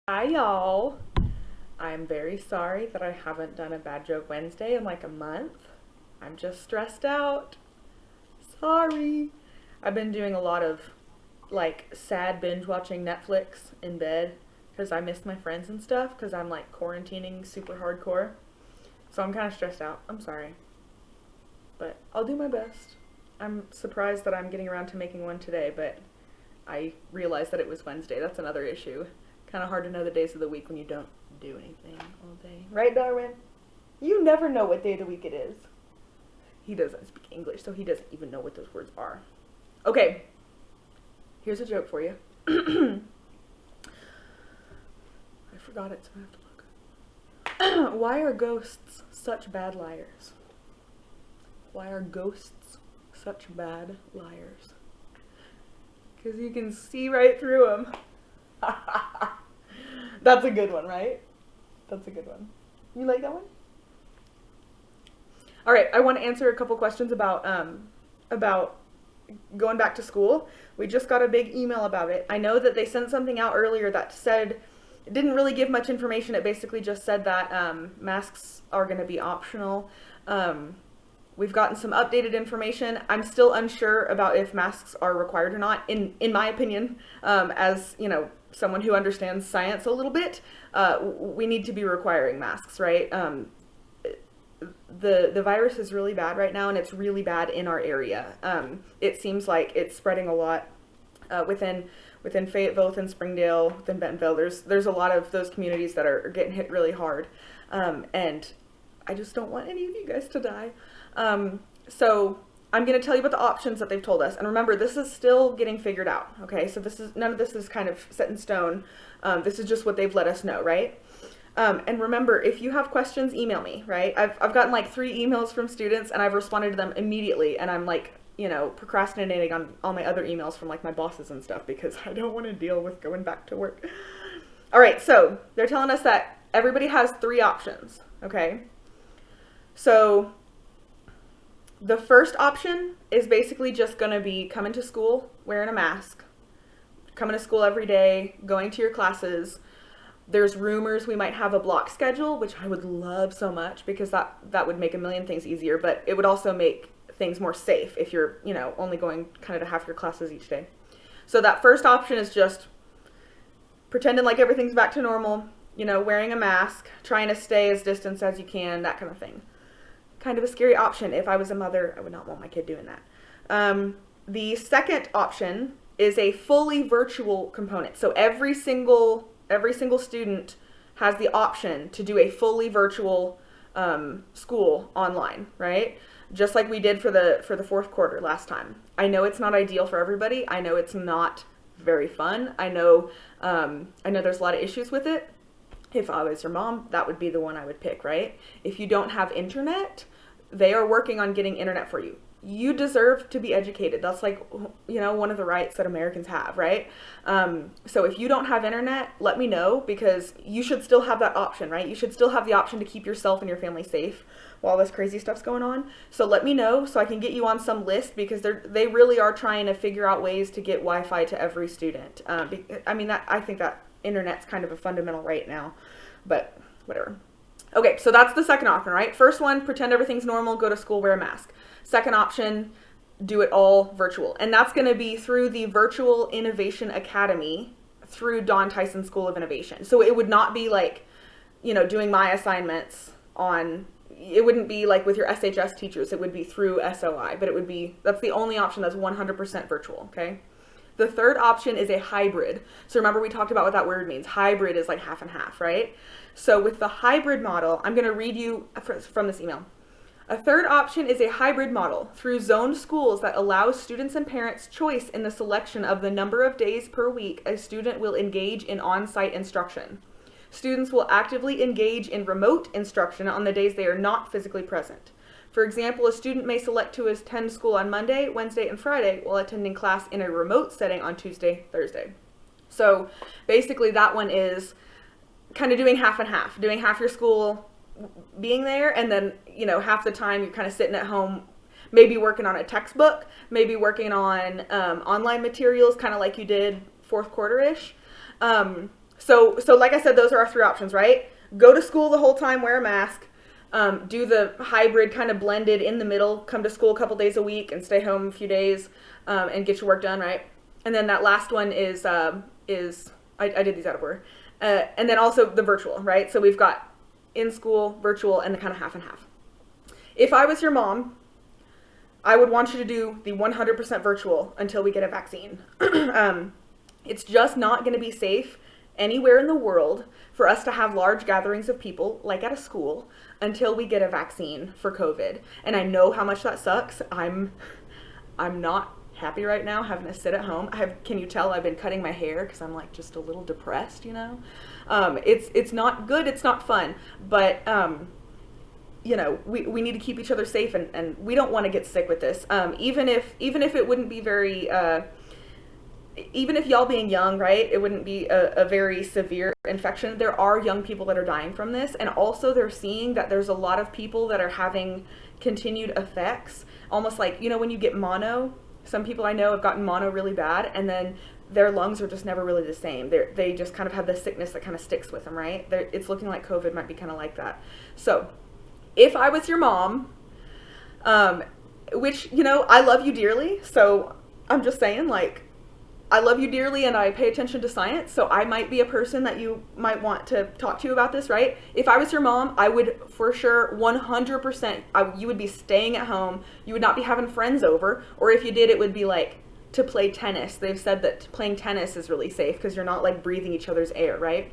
Hi, y'all. I'm very sorry that I haven't done a Bad Joke Wednesday in like a month. I'm just stressed out. Sorry. I've been doing a lot of like sad binge watching Netflix in bed because I miss my friends and stuff because I'm like quarantining super hardcore. So I'm kind of stressed out. I'm sorry. But I'll do my best. I'm surprised that I'm getting around to making one today, but I realized that it was Wednesday. That's another issue. Kind of hard to know the days of the week when you don't do anything all day. Right, Darwin? You never know what day of the week it is. He doesn't speak English, so he doesn't even know what those words are. Okay, here's a joke for you. I forgot it, so I have to look. Why are ghosts such bad liars? Why are ghosts such bad liars? Because you can see right through them. That's a good one, right? That's a good one. You like that one? All right, I want to answer a couple questions about going back to school. We just got a big email about it. I know that they sent something out earlier that said it didn't really give much information. It basically just said that masks are going to be optional. We've gotten some updated information. I'm still unsure about if masks are required or not. In my opinion, as you know, someone who understands science a little bit, we need to be requiring masks, right? The virus is really bad right now, and it's really bad in our area. It seems like it's spreading a lot within Fayetteville, within Springdale, within Bentonville. There's a lot of those communities that are getting hit really hard, and I just don't want any of you guys to die. So I'm going to tell you about the options that they've told us. And remember, this is still getting figured out. Okay, so none of this is kind of set in stone. This is just what they've let us know, right? And remember, if you have questions, email me, right? I've gotten like 3 emails from students, and I've responded to them immediately. And I'm like, procrastinating on all my other emails from like my bosses and stuff because I don't want to deal with going back to work. All right, so they're telling us that everybody has 3 options, okay? So the first option is basically just going to be coming to school wearing a mask, coming to school every day, going to your classes. There's rumors we might have a block schedule, which I would love so much because that would make a million things easier, but it would also make things more safe if you're, only going kind of to half your classes each day. So that first option is just pretending like everything's back to normal, wearing a mask, trying to stay as distant as you can, that kind of thing. Kind of a scary option. If I was a mother, I would not want my kid doing that. The second option is a fully virtual component. So every single student has the option to do a fully virtual school online, right? Just like we did for the fourth quarter last time. I know it's not ideal for everybody. I know it's not very fun. I know there's a lot of issues with it. If I was your mom, that would be the one I would pick, right? If you don't have internet, they are working on getting internet for you. You deserve to be educated. That's like, one of the rights that Americans have, right? So if you don't have internet, let me know because you should still have that option, right? You should still have the option to keep yourself and your family safe while this crazy stuff's going on. So let me know so I can get you on some list because they really are trying to figure out ways to get Wi-Fi to every student. I think that internet's kind of a fundamental right now, but whatever. Okay, so that's the second option, right? First one, pretend everything's normal, go to school, wear a mask. Second option, do it all virtual. And that's going to be through the Virtual Innovation Academy through Don Tyson School of Innovation. So it would not be like, doing my assignments it wouldn't be like with your SHS teachers, it would be through SOI, but that's the only option that's 100% virtual, okay? The third option is a hybrid. So remember we talked about what that word means. Hybrid is like half and half, right? So with the hybrid model, I'm going to read you from this email. A third option is a hybrid model through zoned schools that allows students and parents choice in the selection of the number of days per week a student will engage in on-site instruction. Students will actively engage in remote instruction on the days they are not physically present. For example, a student may select to attend school on Monday, Wednesday, and Friday while attending class in a remote setting on Tuesday, Thursday. So basically that one is kind of doing half and half, doing half your school being there and then, half the time you're kind of sitting at home, maybe working on a textbook, maybe working on online materials, kind of like you did fourth quarter-ish. So like I said, those are our three options, right? Go to school the whole time, wear a mask. Do the hybrid kind of blended in the middle, come to school a couple days a week and stay home a few days, and get your work done, right? And then that last one is I did these out of order. And then also the virtual, right? So we've got in school, virtual, and the kind of half and half. If I was your mom, I would want you to do the 100% virtual until we get a vaccine. It's just not going to be safe anywhere in the world for us to have large gatherings of people, like at a school, until we get a vaccine for COVID. And I know how much that sucks. I'm not happy right now having to sit at home. Can you tell I've been cutting my hair because I'm like just a little depressed, you know? It's not good. It's not fun. But, you know, we need to keep each other safe, and we don't want to get sick with this. Even if it wouldn't be very, even if y'all being young, right, it wouldn't be a very severe infection. There are young people that are dying from this, and also they're seeing that there's a lot of people that are having continued effects, almost like, you know, when you get mono. Some people I know have gotten mono really bad, and then their lungs are just never really the same. They just kind of have this sickness that kind of sticks with them, right? It's looking like COVID might be kind of like that. So if I was your mom, which, you know, I love you dearly, so I'm just saying, like, I love you dearly and I pay attention to science, so I might be a person that you might want to talk to about this, right? If I was your mom, I would for sure 100%, you would be staying at home. You would not be having friends over, or if you did, it would be like to play tennis. They've said that playing tennis is really safe because you're not like breathing each other's air, right?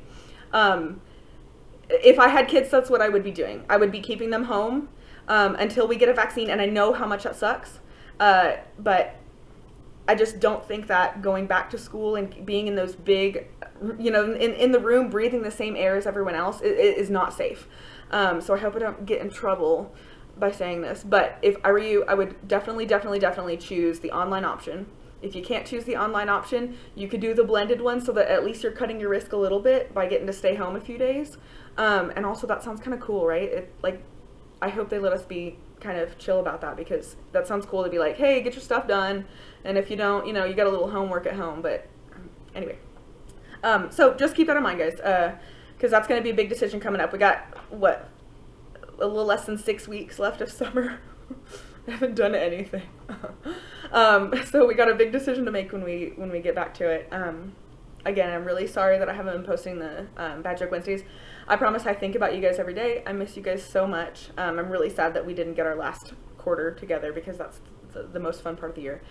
If I had kids, that's what I would be doing. I would be keeping them home until we get a vaccine, and I know how much that sucks, but I just don't think that going back to school and being in those big, you know, in the room, breathing the same air as everyone else is not safe. So I hope I don't get in trouble by saying this. But if I were you, I would definitely choose the online option. If you can't choose the online option, you could do the blended one so that at least you're cutting your risk a little bit by getting to stay home a few days. And also that sounds kind of cool, right? I hope they let us be kind of chill about that, because that sounds cool to be like, hey, get your stuff done, and if you don't, you know, you got a little homework at home. But anyway, so just keep that in mind, guys, because that's going to be a big decision coming up. We got what, a little less than 6 weeks left of summer. I haven't done anything. So we got a big decision to make when we get back to it. Again, I'm really sorry that I haven't been posting the Bad Joke Wednesdays. I promise I think about you guys every day. I miss you guys so much. I'm really sad that we didn't get our last quarter together, because that's the most fun part of the year.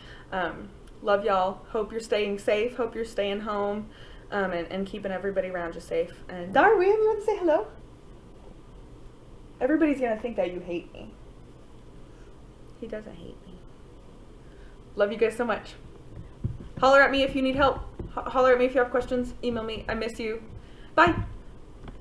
Love y'all. Hope you're staying safe. Hope you're staying home, and keeping everybody around you safe. And Darwin, you want to say hello? Everybody's going to think that you hate me. He doesn't hate me. Love you guys so much. Holler at me if you need help. Holler at me if you have questions. Email me. I miss you. Bye.